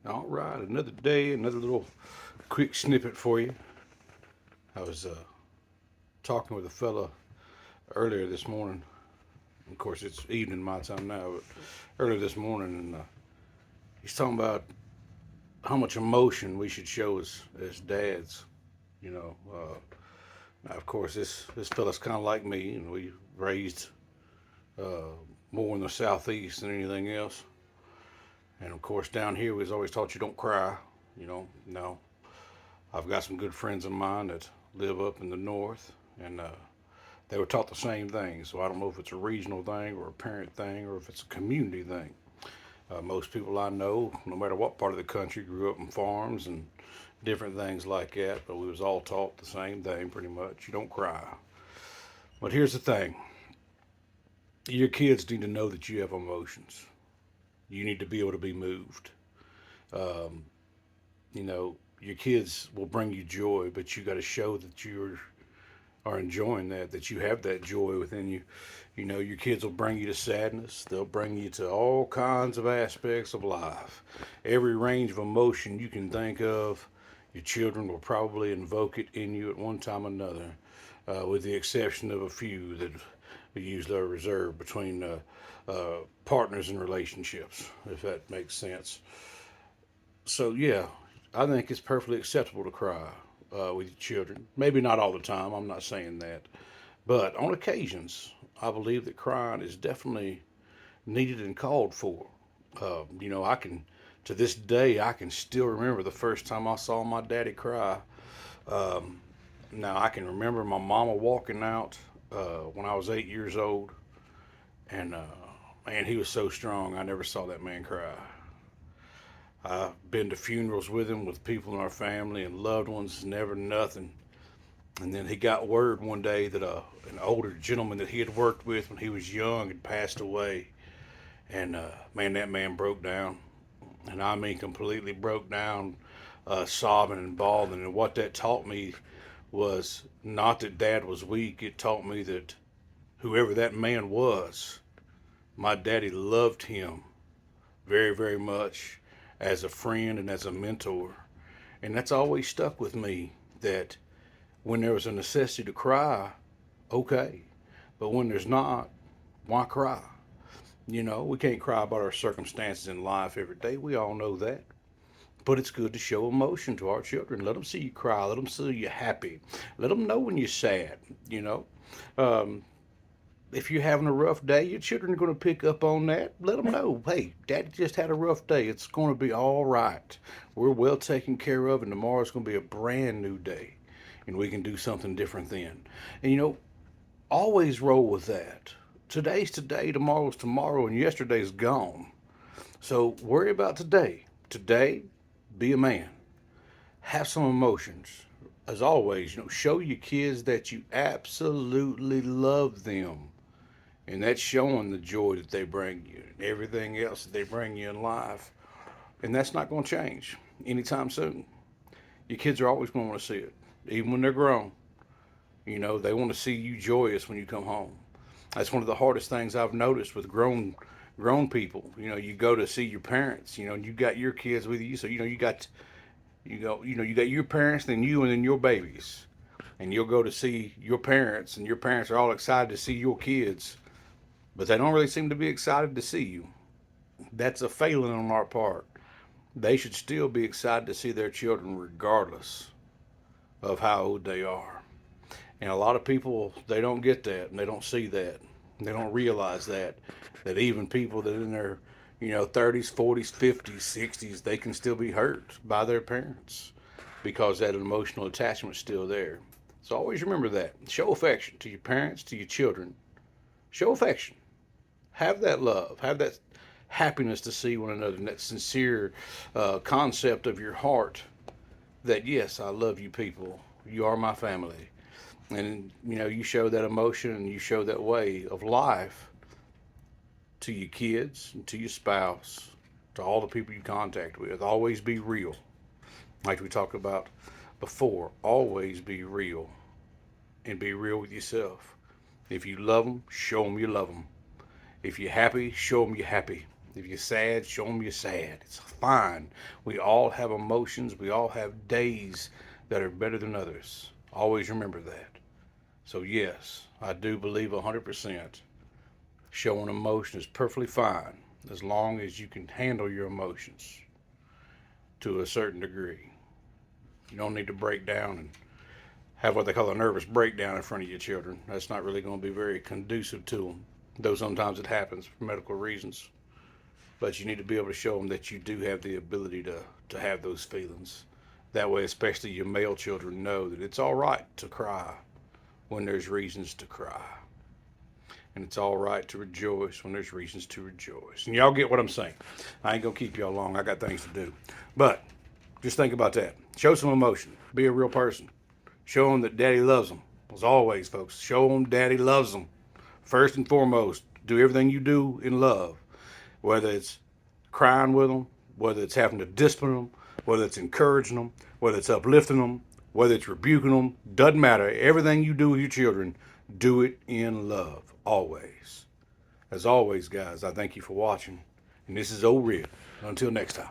All right, another day, another little quick snippet for you. I was talking with a fella earlier this morning. Of course, it's evening my time now, but earlier this morning, and he's talking about how much emotion we should show as dads. You know, now of course this fella's kind of like me, and we raised uh, more in the southeast than anything else. And of course, down here we was always taught you don't cry. No, I've got some good friends of mine that live up in the north, and they were taught the same thing. So I don't know if it's a regional thing or a parent thing or if it's a community thing. Most people I know, no matter what part of the country, grew up in farms and different things like that. But we was all taught the same thing pretty much. You don't cry. But here's the thing: your kids need to know that you have emotions. You need to be able to be moved. Um, your kids will bring you joy, but you got to show that you are enjoying that you have that joy within you. Your kids will bring you to sadness. They'll bring you to all kinds of aspects of life. Every range of emotion you can think of, your children will probably invoke it in you at one time or another, with the exception of a few that we usually are reserved between partners and relationships, if that makes sense. So, yeah, I think it's perfectly acceptable to cry with your children. Maybe not all the time, I'm not saying that. But on occasions, I believe that crying is definitely needed and called for. I can, to this day, I can still remember the first time I saw my daddy cry. Um, Now, I can remember my mama walking out when I was 8 years old, and man, he was so strong. I never saw that man cry. I've been to funerals with him, with people in our family and loved ones, never nothing. And then he got word one day that an older gentleman that he had worked with when he was young had passed away. And man, that man broke down. And I mean, completely broke down, sobbing and bawling. And what that taught me was not that dad was weak, it taught me that whoever that man was, my daddy loved him very, very much as a friend and as a mentor. And that's always stuck with me that when there was a necessity to cry, okay. But when there's not, why cry? We can't cry about our circumstances in life every day. We all know that. But it's good to show emotion to our children. Let them see you cry. Let them see you happy. Let them know when you're sad. You know, um, if you're having a rough day, your children are going to pick up on that. Let them know, hey, daddy just had a rough day. It's going to be all right. We're well taken care of, and tomorrow's going to be a brand new day. And we can do something different then. And always roll with that. Today's today, tomorrow's tomorrow, and yesterday's gone. So worry about today. Today, be a man. Have some emotions. As always, show your kids that you absolutely love them. And that's showing the joy that they bring you and everything else that they bring you in life. And that's not going to change anytime soon. Your kids are always going to want to see it, even when they're grown. They want to see you joyous when you come home. That's one of the hardest things I've noticed with grown people. You go to see your parents. You got your kids with you, so you got your parents, then you, and then your babies, and you'll go to see your parents, and your parents are all excited to see your kids, but they don't really seem to be excited to see you. That's a failing on our part. They should still be excited to see their children, regardless of how old they are. And a lot of people, they don't get that, and they don't see that. They don't realize that even people that are in their 30s, 40s, 50s, 60s, they can still be hurt by their parents because that emotional attachment's still there. So always remember that. Show affection to your parents, to your children. Show affection. Have that love. Have that happiness to see one another, and that sincere concept of your heart that, yes, I love you people. You are my family. And you show that emotion and you show that way of life to your kids and to your spouse, to all the people you contact with. Always be real, like we talked about before. Always be real, and be real with yourself. If you love them, show them you love them. If you're happy, show them you're happy. If you're sad, show them you're sad. It's fine. We all have emotions. We all have days that are better than others. Always remember that. So, yes, I do believe 100% showing emotion is perfectly fine as long as you can handle your emotions to a certain degree. You don't need to break down and have what they call a nervous breakdown in front of your children. That's not really going to be very conducive to them, though sometimes it happens for medical reasons. But you need to be able to show them that you do have the ability to have those feelings. That way, especially your male children know that it's all right to cry when there's reasons to cry. And it's all right to rejoice when there's reasons to rejoice. And y'all get what I'm saying. I ain't going to keep y'all long. I got things to do. But just think about that. Show some emotion. Be a real person. Show them that daddy loves them. As always, folks, show them daddy loves them. First and foremost, do everything you do in love. Whether it's crying with them, whether it's having to discipline them, whether it's encouraging them, whether it's uplifting them, whether it's rebuking them, doesn't matter. Everything you do with your children, do it in love, always. As always, guys, I thank you for watching. And this is O Red. Until next time.